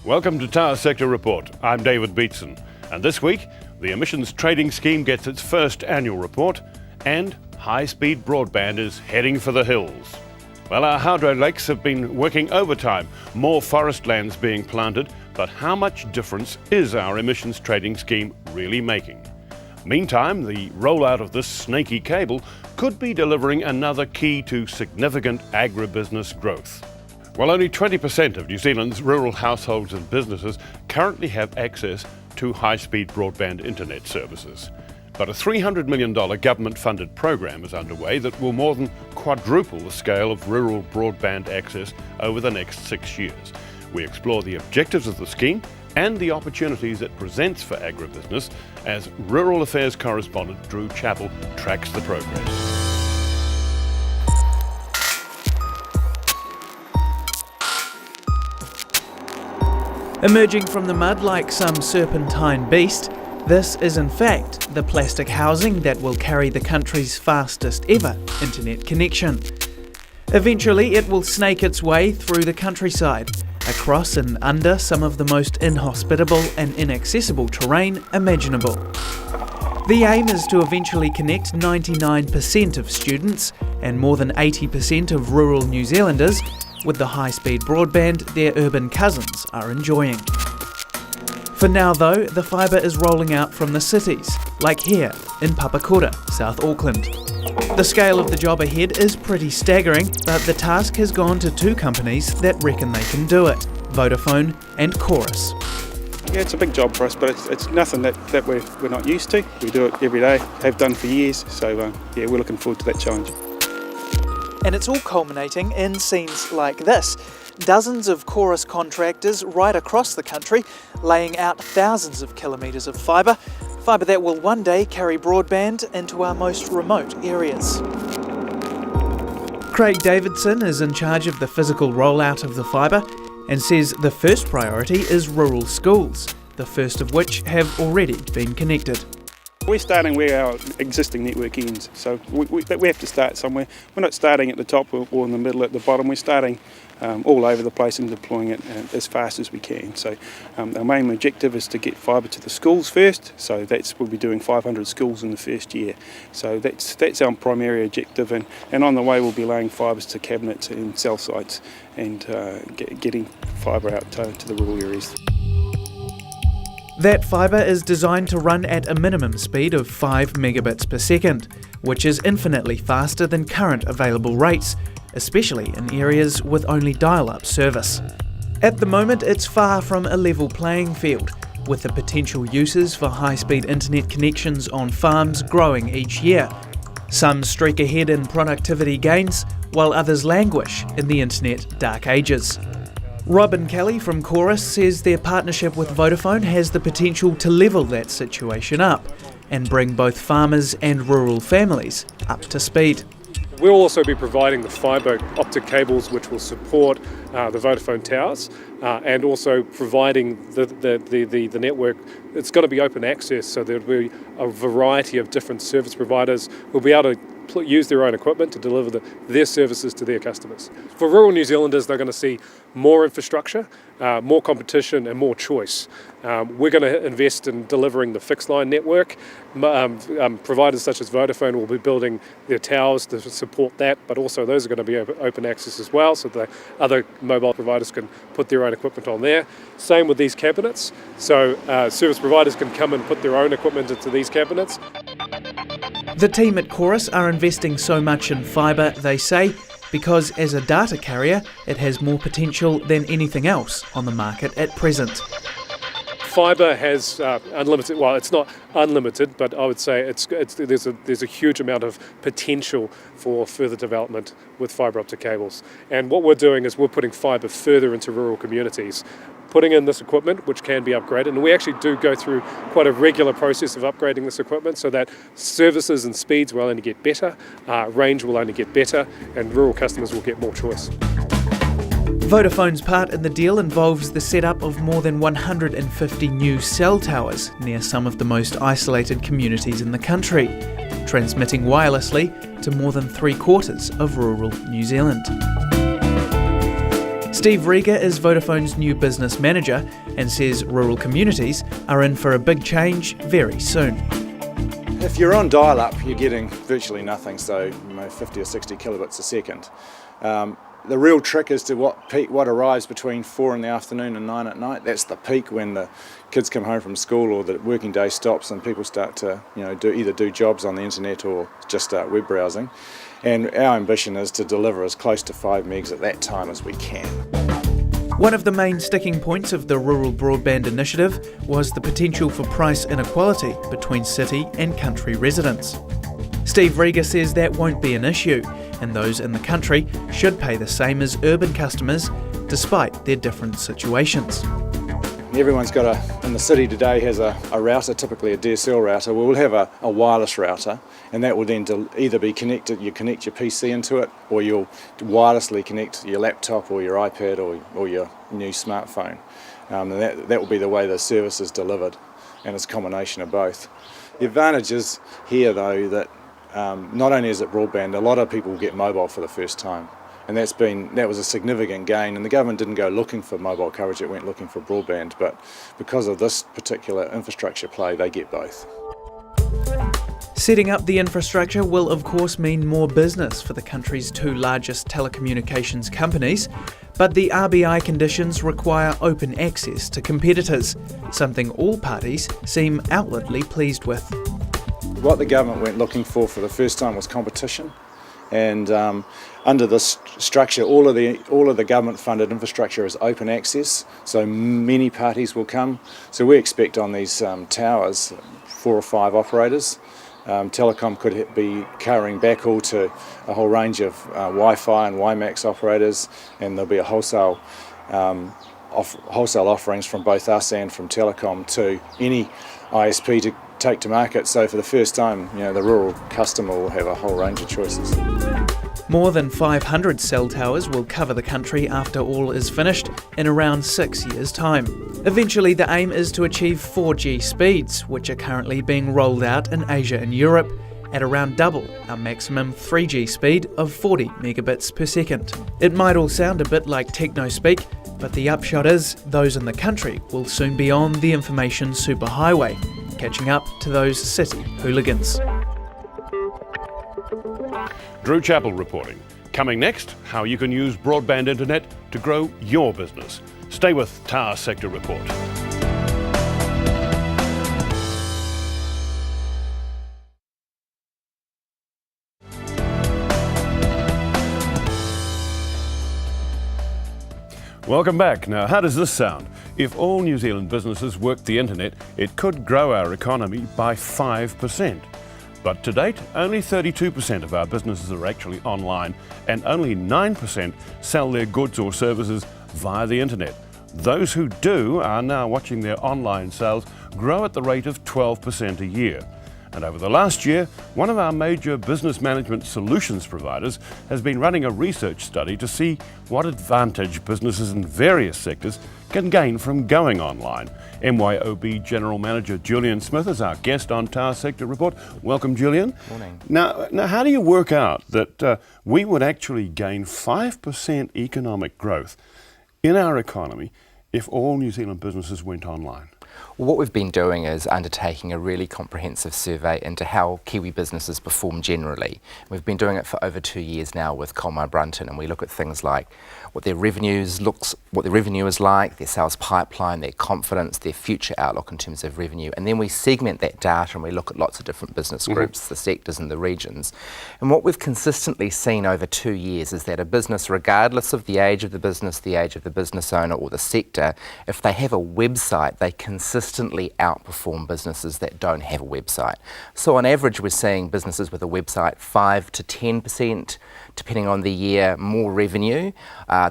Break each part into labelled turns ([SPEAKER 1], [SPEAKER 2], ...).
[SPEAKER 1] Welcome to Tower Sector Report. I'm David Beatson, and this week the Emissions Trading Scheme gets its first annual report and high-speed broadband is heading for the hills. Well, our hydro lakes have been working overtime, more forest lands being planted, but how much difference is our Emissions Trading Scheme really making? Meantime, the rollout of this snaky cable could be delivering another key to significant agribusiness growth. Well, only 20% of New Zealand's rural households and businesses currently have access to high-speed broadband internet services. But a $300 million government-funded program is underway that will more than quadruple the scale of rural broadband access over the next 6 years. We explore the objectives of the scheme and the opportunities it presents for agribusiness as Rural Affairs correspondent Drew Chappell tracks the progress.
[SPEAKER 2] Emerging from the mud like some serpentine beast, this is in fact the plastic housing that will carry the country's fastest ever internet connection. Eventually it will snake its way through the countryside, across and under some of the most inhospitable and inaccessible terrain imaginable. The aim is to eventually connect 99% of students and more than 80% of rural New Zealanders with the high-speed broadband their urban cousins are enjoying. For now though, the fibre is rolling out from the cities, like here in Papakura, South Auckland. The scale of the job ahead is pretty staggering, but the task has gone to two companies that reckon they can do it, Vodafone and Chorus.
[SPEAKER 3] Yeah, it's a big job for us, but it's nothing that we're not used to. We do it every day, have done for years, so we're looking forward to that challenge.
[SPEAKER 2] And it's all culminating in scenes like this. Dozens of Chorus contractors right across the country laying out thousands of kilometres of fibre that will one day carry broadband into our most remote areas. Craig Davidson is in charge of the physical rollout of the fibre and says the first priority is rural schools, the first of which have already been connected.
[SPEAKER 3] We're starting where our existing network ends, so we have to start somewhere. We're not starting at the top or in the middle at the bottom, we're starting all over the place and deploying it as fast as we can. So our main objective is to get fibre to the schools first, so we'll be doing 500 schools in the first year. So that's our primary objective, and on the way we'll be laying fibres to cabinets and cell sites and getting fibre out to the rural areas.
[SPEAKER 2] That fibre is designed to run at a minimum speed of 5 megabits per second, which is infinitely faster than current available rates, especially in areas with only dial-up service. At the moment, it's far from a level playing field, with the potential uses for high-speed internet connections on farms growing each year. Some streak ahead in productivity gains, while others languish in the internet dark ages. Robin Kelly from Chorus says their partnership with Vodafone has the potential to level that situation up and bring both farmers and rural families up to speed.
[SPEAKER 4] We'll also be providing the fibre optic cables which will support the Vodafone towers and also providing the network. It's got to be open access, so there'll be a variety of different service providers who'll be able to use their own equipment to deliver their services to their customers. For rural New Zealanders, they're going to see more infrastructure, more competition and more choice. We're going to invest in delivering the fixed line network. Providers such as Vodafone will be building their towers to support that, but also those are going to be open access as well, so that other mobile providers can put their own equipment on there. Same with these cabinets, so service providers can come and put their own equipment into these cabinets.
[SPEAKER 2] The team at Chorus are investing so much in fibre, they say, because as a data carrier, it has more potential than anything else on the market at present.
[SPEAKER 4] Fibre has unlimited, well, it's not unlimited, but I would say there's a huge amount of potential for further development with fibre optic cables. And what we're doing is we're putting fibre further into rural communities, putting in this equipment which can be upgraded, and we actually do go through quite a regular process of upgrading this equipment so that services and speeds will only get better, range will only get better, and rural customers will get more choice.
[SPEAKER 2] Vodafone's part in the deal involves the setup of more than 150 new cell towers near some of the most isolated communities in the country, transmitting wirelessly to more than 3/4 of rural New Zealand. Steve Rieger is Vodafone's new business manager and says rural communities are in for a big change very soon.
[SPEAKER 5] If you're on dial-up, you're getting virtually nothing, so 50 or 60 kilobits a second. The real trick is to what arrives between 4 in the afternoon and 9 at night. That's the peak when the kids come home from school or the working day stops and people start to either do jobs on the internet or just start web browsing. And our ambition is to deliver as close to 5 megs at that time as we can.
[SPEAKER 2] One of the main sticking points of the Rural Broadband Initiative was the potential for price inequality between city and country residents. Steve Rieger says that won't be an issue, and those in the country should pay the same as urban customers, despite their different situations.
[SPEAKER 5] Everyone's got in the city today has a router, typically a DSL router. We'll have a wireless router, and that will then either be connected, you connect your PC into it, or you'll wirelessly connect your laptop or your iPad or your new smartphone. And that will be the way the service is delivered, and it's a combination of both. The advantage is here, though, that not only is it broadband, a lot of people get mobile for the first time. And that was a significant gain, and the government didn't go looking for mobile coverage, it went looking for broadband, but because of this particular infrastructure play, they get both.
[SPEAKER 2] Setting up the infrastructure will of course mean more business for the country's two largest telecommunications companies, but the RBI conditions require open access to competitors, something all parties seem outwardly pleased with.
[SPEAKER 5] What the government went looking for the first time was competition, and under this structure, all of the government-funded infrastructure is open access, so many parties will come. So we expect on these towers 4 or 5 operators. Telecom could be carrying backhaul to a whole range of Wi-Fi and WiMAX operators, and there'll be a wholesale offerings from both us and from Telecom to any ISP to take to market. So for the first time, the rural customer will have a whole range of choices.
[SPEAKER 2] More than 500 cell towers will cover the country after all is finished in around 6 years' time. Eventually, the aim is to achieve 4G speeds, which are currently being rolled out in Asia and Europe at around double our maximum 3G speed of 40 megabits per second. It might all sound a bit like techno-speak, but the upshot is those in the country will soon be on the information superhighway, catching up to those city hooligans.
[SPEAKER 1] Drew Chappell reporting. Coming next, how you can use broadband internet to grow your business. Stay with Tower Sector Report. Welcome back. Now, how does this sound? If all New Zealand businesses worked the internet, it could grow our economy by 5%. But to date, only 32% of our businesses are actually online, and only 9% sell their goods or services via the internet. Those who do are now watching their online sales grow at the rate of 12% a year. And over the last year, one of our major business management solutions providers has been running a research study to see what advantage businesses in various sectors can gain from going online. MYOB General Manager Julian Smith is our guest on Tower Sector Report. Welcome, Julian.
[SPEAKER 6] Morning.
[SPEAKER 1] Now, how do you work out that we would actually gain 5% economic growth in our economy if all New Zealand businesses went online?
[SPEAKER 6] Well, what we've been doing is undertaking a really comprehensive survey into how Kiwi businesses perform generally. We've been doing it for over 2 years now with Colmar Brunton, and we look at things like what their revenue is like, their sales pipeline, their confidence, their future outlook in terms of revenue, and then we segment that data and we look at lots of different business groups, the sectors and the regions. And what we've consistently seen over 2 years is that a business, regardless of the age of the business owner or the sector, if they have a website, they consistently outperform businesses that don't have a website. So on average, we're seeing businesses with a website 5 to 10%, depending on the year, more revenue.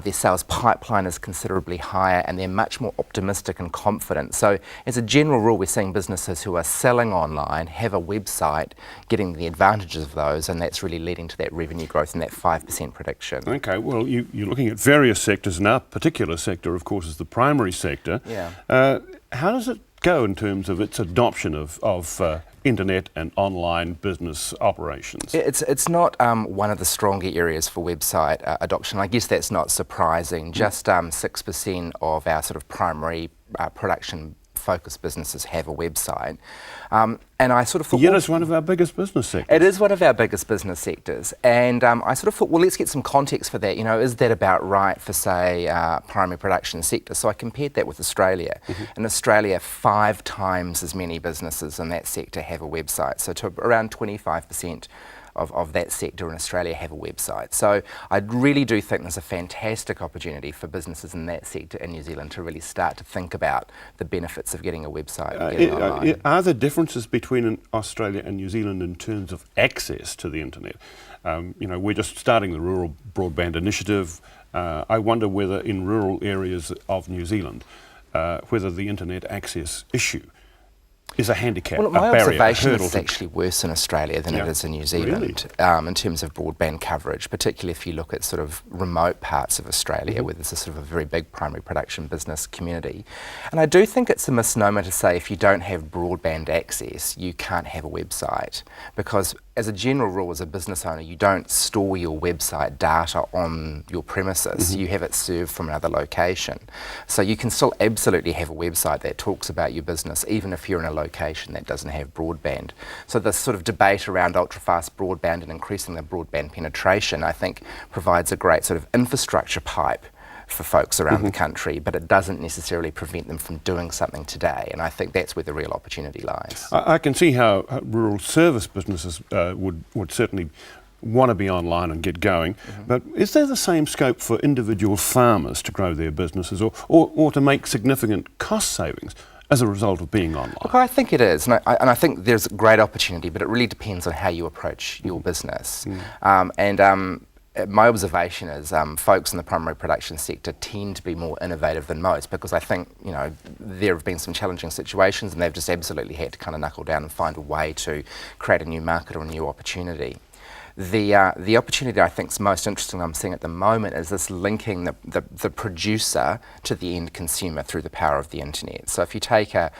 [SPEAKER 6] Their sales pipeline is considerably higher and they're much more optimistic and confident. So as a general rule, we're seeing businesses who are selling online, have a website, getting the advantages of those, and that's really leading to that revenue growth and that 5% prediction.
[SPEAKER 1] Okay, well, you're looking at various sectors, and our particular sector, of course, is the primary sector.
[SPEAKER 6] Yeah.
[SPEAKER 1] How does it go in terms of its adoption of internet and online business operations?
[SPEAKER 6] It's not one of the stronger areas for website adoption. I guess that's not surprising. Just 6% of our sort of primary production focused businesses have a website. And I sort of thought...
[SPEAKER 1] Yet it's one of our biggest business sectors.
[SPEAKER 6] It is one of our biggest business sectors. And I sort of thought, well, let's get some context for that. You know, is that about right for, say, primary production sector? So I compared that with Australia. In Australia, 5 times as many businesses in that sector have a website. So to around 25% of that sector in Australia have a website. So I really do think there's a fantastic opportunity for businesses in that sector in New Zealand to really start to think about the benefits of getting a website and getting online.
[SPEAKER 1] Are there differences between Australia and New Zealand in terms of access to the internet? You know, we're just starting the Rural Broadband Initiative. I wonder whether in rural areas of New Zealand, whether the internet access issue is a handicap,
[SPEAKER 6] well,
[SPEAKER 1] a
[SPEAKER 6] my
[SPEAKER 1] barrier,
[SPEAKER 6] observation
[SPEAKER 1] a
[SPEAKER 6] is
[SPEAKER 1] hurdle.
[SPEAKER 6] it's actually worse in Australia than it is in New Zealand in terms of broadband coverage, particularly if you look at sort of remote parts of Australia where there's a sort of a very big primary production business community. And I do think it's a misnomer to say if you don't have broadband access, you can't have a website, because as a general rule, as a business owner, you don't store your website data on your premises. You have it served from another location. So you can still absolutely have a website that talks about your business, even if you're in a location that doesn't have broadband. So this sort of debate around ultra-fast broadband and increasing the broadband penetration, I think, provides a great sort of infrastructure pipe for folks around the country, but it doesn't necessarily prevent them from doing something today, and I think that's where the real opportunity lies.
[SPEAKER 1] I can see how rural service businesses would certainly want to be online and get going, but is there the same scope for individual farmers to grow their businesses or to make significant cost savings as a result of being online?
[SPEAKER 6] Look, I think it is, and I think there's great opportunity, but it really depends on how you approach your business. My observation is folks in the primary production sector tend to be more innovative than most, because I think, you know, there have been some challenging situations and they've just absolutely had to kind of knuckle down and find a way to create a new market or a new opportunity. The opportunity I think is most interesting I'm seeing at the moment is this linking the producer to the end consumer through the power of the internet. So if you take a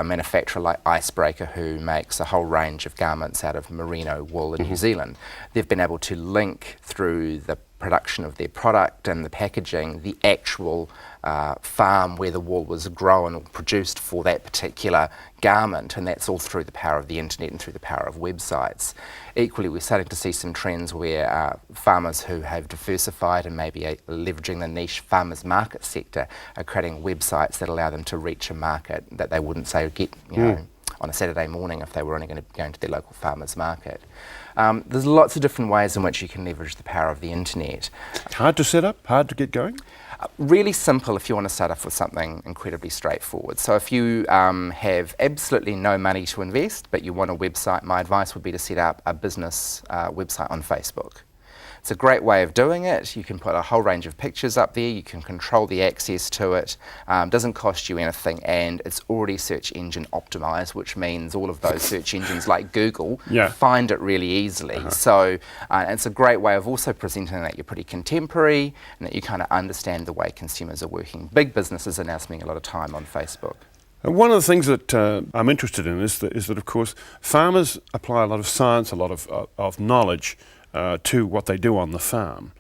[SPEAKER 6] manufacturer like Icebreaker, who makes a whole range of garments out of merino wool in New Zealand, they've been able to link through the production of their product and the packaging the actual farm where the wool was grown or produced for that particular garment, and that's all through the power of the internet and through the power of websites. Equally, we're starting to see some trends where farmers who have diversified and maybe are leveraging the niche farmers market sector are creating websites that allow them to reach a market that they wouldn't say get, you know, on a Saturday morning if they were only going to be going to their local farmers market. There's lots of different ways in which you can leverage the power of the internet.
[SPEAKER 1] Hard to set up, hard to get going?
[SPEAKER 6] Really simple if you want to start off with something incredibly straightforward. So if you have absolutely no money to invest, but you want a website, my advice would be to set up a business website on Facebook. It's a great way of doing it. You can put a whole range of pictures up there, you can control the access to it, doesn't cost you anything, and it's already search engine optimized, which means all of those search engines like Google find it really easily. So it's a great way of also presenting that you're pretty contemporary and that you kind of understand the way consumers are working. Big businesses are now spending a lot of time on Facebook.
[SPEAKER 1] One of the things that I'm interested in is that, of course, farmers apply a lot of science, a lot of knowledge to what they do on the farm,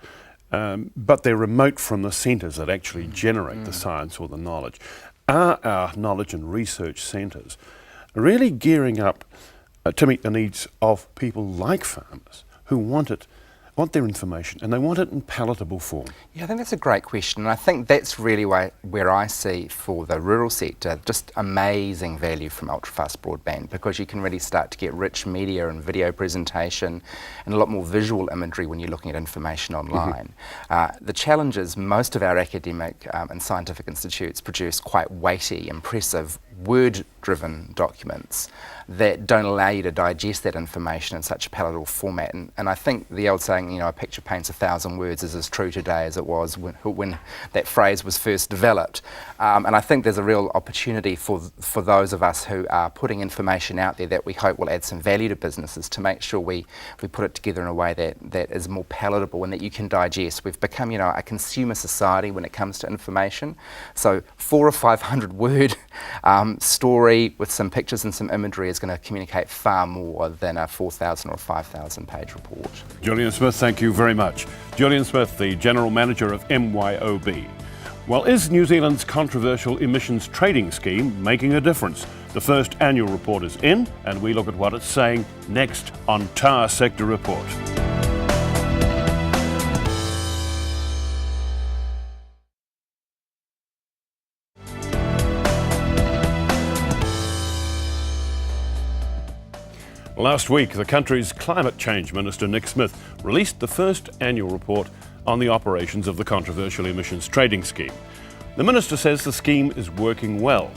[SPEAKER 1] but they're remote from the centres that actually generate the science or the knowledge. Are our knowledge and research centres really gearing up to meet the needs of people like farmers who want their information and they want it in palatable form?
[SPEAKER 6] Yeah, I think that's a great question, and I think that's really where I see for the rural sector just amazing value from ultra-fast broadband, because you can really start to get rich media and video presentation and a lot more visual imagery when you're looking at information online. The challenge is most of our academic and scientific institutes produce quite weighty, impressive word-driven documents that don't allow you to digest that information in such a palatable format. And I think the old saying, a picture paints 1,000 words, is as true today as it was when that phrase was first developed. And I think there's a real opportunity for those of us who are putting information out there that we hope will add some value to businesses to make sure we put it together in a way that is more palatable and that you can digest. We've become, a consumer society when it comes to information. So 400 or 500 word story with some pictures and some imagery is going to communicate far more than a 4,000 or 5,000 page report.
[SPEAKER 1] Julian Smith, thank you very much. Julian Smith, the General Manager of MYOB. Well, is New Zealand's controversial emissions trading scheme making a difference? The first annual report is in, and we look at what it's saying next on Tower Sector Report. Last week, the country's Climate Change Minister, Nick Smith, released the first annual report on the operations of the controversial emissions trading scheme. The minister says the scheme is working well,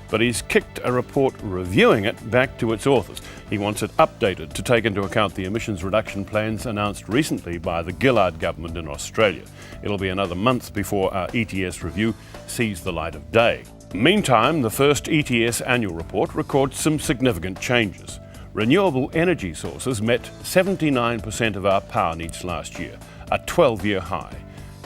[SPEAKER 1] but he's kicked a report reviewing it back to its authors. He wants it updated to take into account the emissions reduction plans announced recently by the Gillard government in Australia. It'll be another month before our ETS review sees the light of day. Meantime, the first ETS annual report records some significant changes. Renewable energy sources met 79% of our power needs last year, a 12-year high.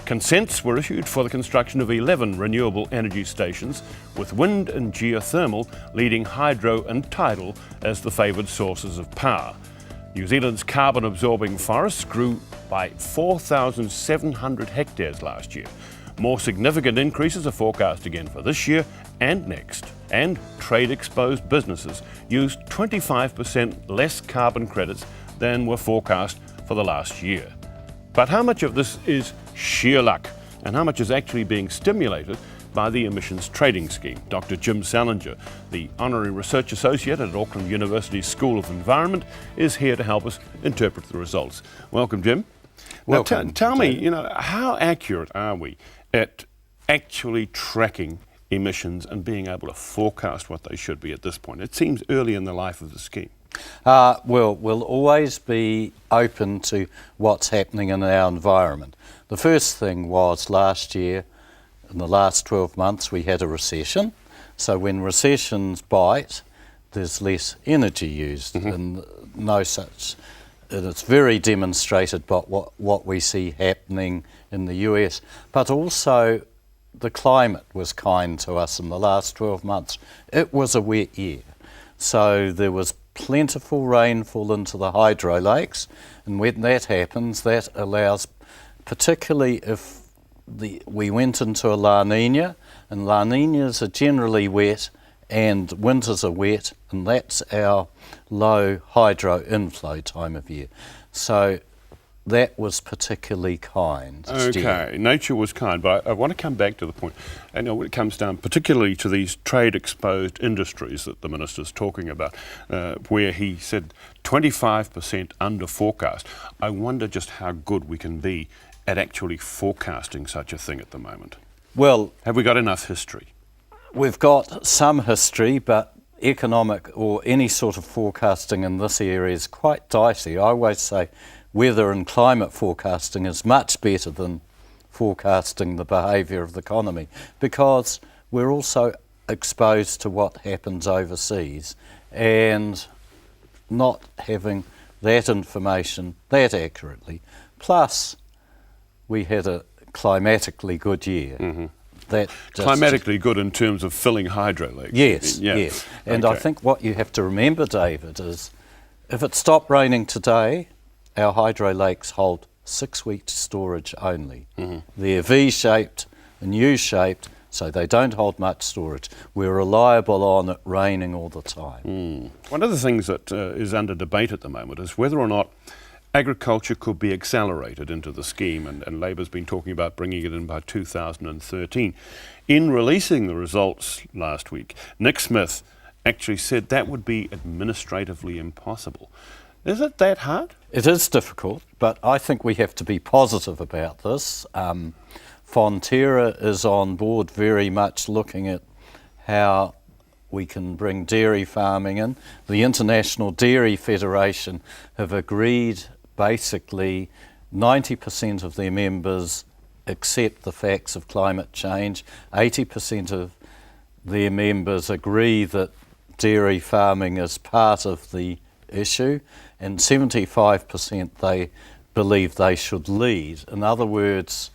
[SPEAKER 1] Consents were issued for the construction of 11 renewable energy stations, with wind and geothermal leading hydro and tidal as the favoured sources of power. New Zealand's carbon-absorbing forests grew by 4,700 hectares last year. More significant increases are forecast again for this year and next. And trade-exposed businesses used 25% less carbon credits than were forecast for the last year. But how much of this is sheer luck, and how much is actually being stimulated by the emissions trading scheme? Dr. Jim Salinger, the Honorary Research Associate at Auckland University School of Environment, is here to help us interpret the results. Welcome, Jim.
[SPEAKER 7] Welcome.
[SPEAKER 1] Now, tell me, how accurate are we at actually tracking emissions and being able to forecast what they should be at this point? It seems early in the life of the scheme.
[SPEAKER 7] We'll always be open to what's happening in our environment. The first thing was last year, in the last 12 months, we had a recession. So when recessions bite, there's less energy used, and no such. And it's very demonstrated by what we see happening in the US. But also, the climate was kind to us in the last 12 months. It was a wet year. So there was plentiful rainfall into the hydro lakes, and when that happens, that allows, particularly if we went into a La Nina, and La Ninas are generally wet and winters are wet, and that's our low hydro inflow time of year. So that was particularly kind.
[SPEAKER 1] Okay, nature was kind, but I want to come back to the point. And when it comes down particularly to these trade-exposed industries that the minister's talking about, where he said 25% under forecast, I wonder just how good we can be at actually forecasting such a thing at the moment.
[SPEAKER 7] Well,
[SPEAKER 1] have we got enough history?
[SPEAKER 7] We've got some history, but economic or any sort of forecasting in this area is quite dicey. I always say weather and climate forecasting is much better than forecasting the behaviour of the economy, because we're also exposed to what happens overseas, and not having that information that accurately. Plus, we had a climatically good year. That
[SPEAKER 1] climatically good in terms of filling hydro lakes?
[SPEAKER 7] Yes, yes. And I think what you have to remember, David, is if it stopped raining today, our hydro lakes hold 6 weeks storage only. They're V-shaped and U-shaped, so they don't hold much storage. We're reliable on it raining all the time.
[SPEAKER 1] One of the things that is under debate at the moment is whether or not agriculture could be accelerated into the scheme, and Labour's been talking about bringing it in by 2013. In releasing the results last week, Nick Smith actually said that would be administratively impossible. Is it that hard?
[SPEAKER 7] It is difficult, but I think we have to be positive about this. Fonterra is on board very much looking at how we can bring dairy farming in. The International Dairy Federation have agreed basically 90% of their members accept the facts of climate change, 80% of their members agree that dairy farming is part of the issue, and 75% they believe they should lead. In other words,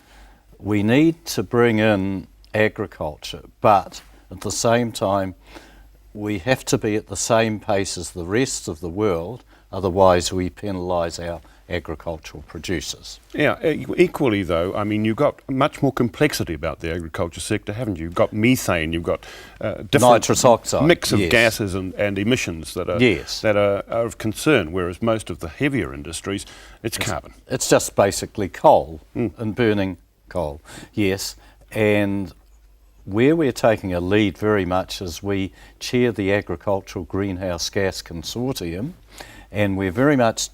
[SPEAKER 7] we need to bring in agriculture, but at the same time we have to be at the same pace as the rest of the world, otherwise we penalise our agricultural producers.
[SPEAKER 1] Yeah, equally though, I mean, you've got much more complexity about the agriculture sector, haven't you? You've got methane, you've got different
[SPEAKER 7] nitrous oxide,
[SPEAKER 1] mix of
[SPEAKER 7] yes.
[SPEAKER 1] gases and emissions that are,
[SPEAKER 7] yes.
[SPEAKER 1] that are of concern, whereas most of the heavier industries, it's carbon.
[SPEAKER 7] It's just basically coal and burning coal, yes. And where we're taking a lead very much is we chair the Agricultural Greenhouse Gas Consortium, and we're very much,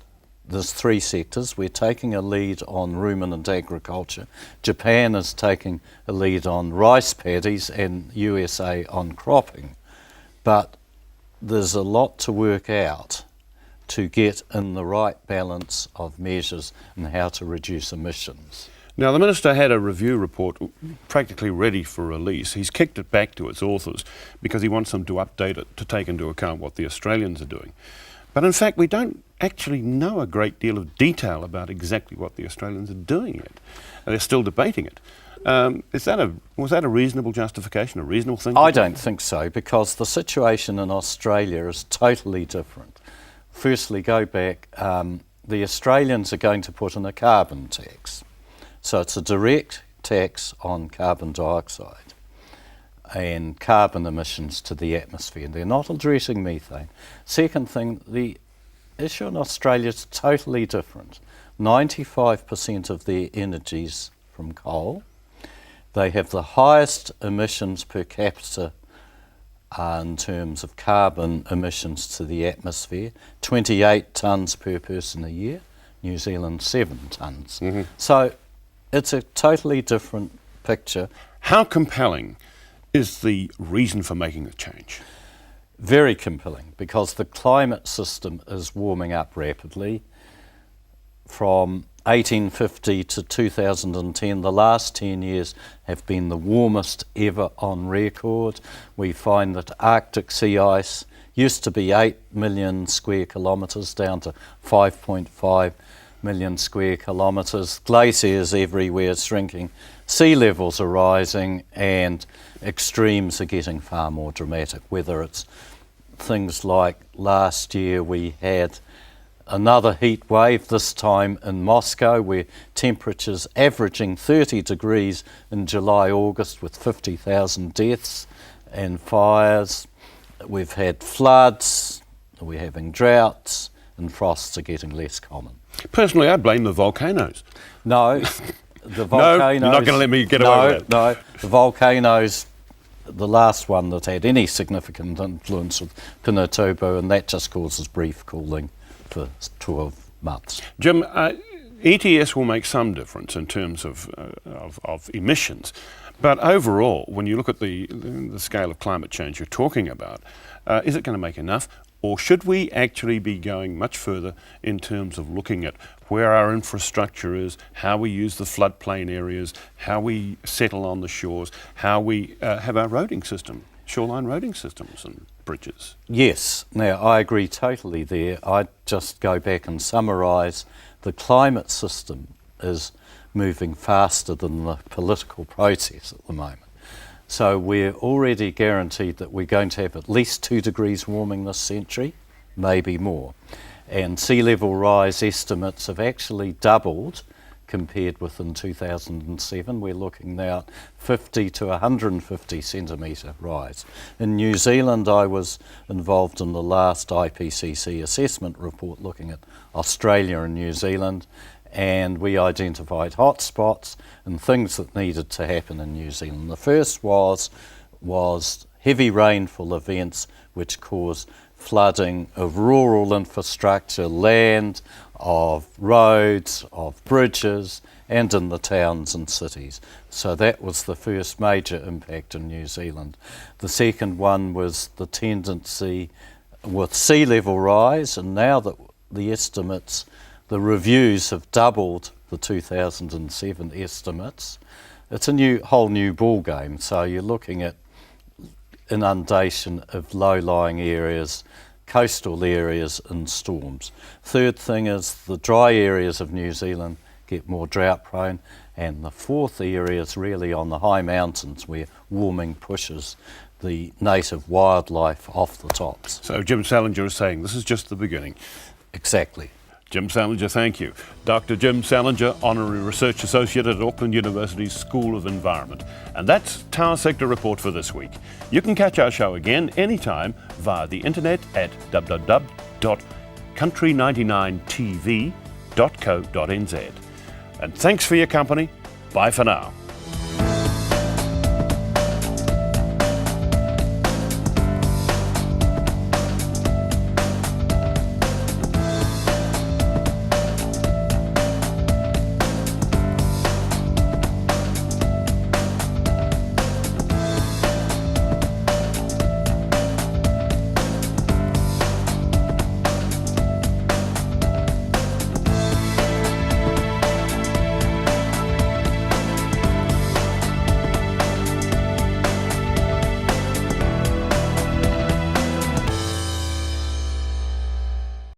[SPEAKER 7] there's three sectors. We're taking a lead on ruminant agriculture. Japan is taking a lead on rice paddies and USA on cropping. But there's a lot to work out to get in the right balance of measures and how to reduce emissions.
[SPEAKER 1] Now, the Minister had a review report practically ready for release. He's kicked it back to its authors because he wants them to update it to take into account what the Australians are doing. But in fact, we don't actually know a great deal of detail about exactly what the Australians are doing yet. And they're still debating it. Was that a reasonable justification, a reasonable thing?
[SPEAKER 7] I don't think so, because the situation in Australia is totally different. Firstly, go back, the Australians are going to put in a carbon tax. So it's a direct tax on carbon dioxide and carbon emissions to the atmosphere. They're not addressing methane. Second thing, the issue in Australia is totally different. 95% of their energy's from coal. They have the highest emissions per capita in terms of carbon emissions to the atmosphere, 28 tonnes per person a year, New Zealand 7 tonnes. Mm-hmm. So it's a totally different picture.
[SPEAKER 1] How compelling is the reason for making the change?
[SPEAKER 7] Very compelling, because the climate system is warming up rapidly. From 1850 to 2010, the last 10 years have been the warmest ever on record. We find that Arctic sea ice used to be 8 million square kilometres down to 5.5 million square kilometres. Glaciers everywhere shrinking. Sea levels are rising, and extremes are getting far more dramatic, whether it's things like last year we had another heat wave, this time in Moscow, where temperatures averaging 30 degrees in July, August, with 50,000 deaths and fires. We've had floods, we're having droughts, and frosts are getting less common.
[SPEAKER 1] Personally, I blame the volcanoes.
[SPEAKER 7] No, the volcanoes...
[SPEAKER 1] No, you're not going to let me get away with that.
[SPEAKER 7] No, the volcanoes, the last one that had any significant influence was Pinatubo, and that just causes brief cooling for 12 months.
[SPEAKER 1] Jim, ETS will make some difference in terms of emissions, but overall, when you look at the scale of climate change you're talking about, is it going to make enough? Or should we actually be going much further in terms of looking at where our infrastructure is, how we use the floodplain areas, how we settle on the shores, how we have our roading system, shoreline roading systems and bridges?
[SPEAKER 7] Yes, now I agree totally there. I'd just go back and summarise. The climate system is moving faster than the political process at the moment. So we're already guaranteed that we're going to have at least 2 degrees warming this century, maybe more. And sea level rise estimates have actually doubled compared with in 2007. We're looking now at 50 to 150 centimetre rise. In New Zealand, I was involved in the last IPCC assessment report looking at Australia and New Zealand, and we identified hotspots and things that needed to happen in New Zealand. The first was heavy rainfall events which cause flooding of rural infrastructure, land, of roads, of bridges, and in the towns and cities. So that was the first major impact in New Zealand. The second one was the tendency with sea level rise, and now that the estimates, the reviews have doubled the 2007 estimates. It's a whole new ball game. So you're looking at inundation of low-lying areas, coastal areas and storms. Third thing is the dry areas of New Zealand get more drought prone, and the fourth area is really on the high mountains where warming pushes the native wildlife off the tops.
[SPEAKER 1] So Jim Salinger is saying this is just the beginning.
[SPEAKER 7] Exactly.
[SPEAKER 1] Jim Salinger, thank you. Dr. Jim Salinger, Honorary Research Associate at Auckland University's School of Environment. And that's Tower Sector Report for this week. You can catch our show again anytime via the internet at www.country99tv.co.nz. And thanks for your company. Bye for now.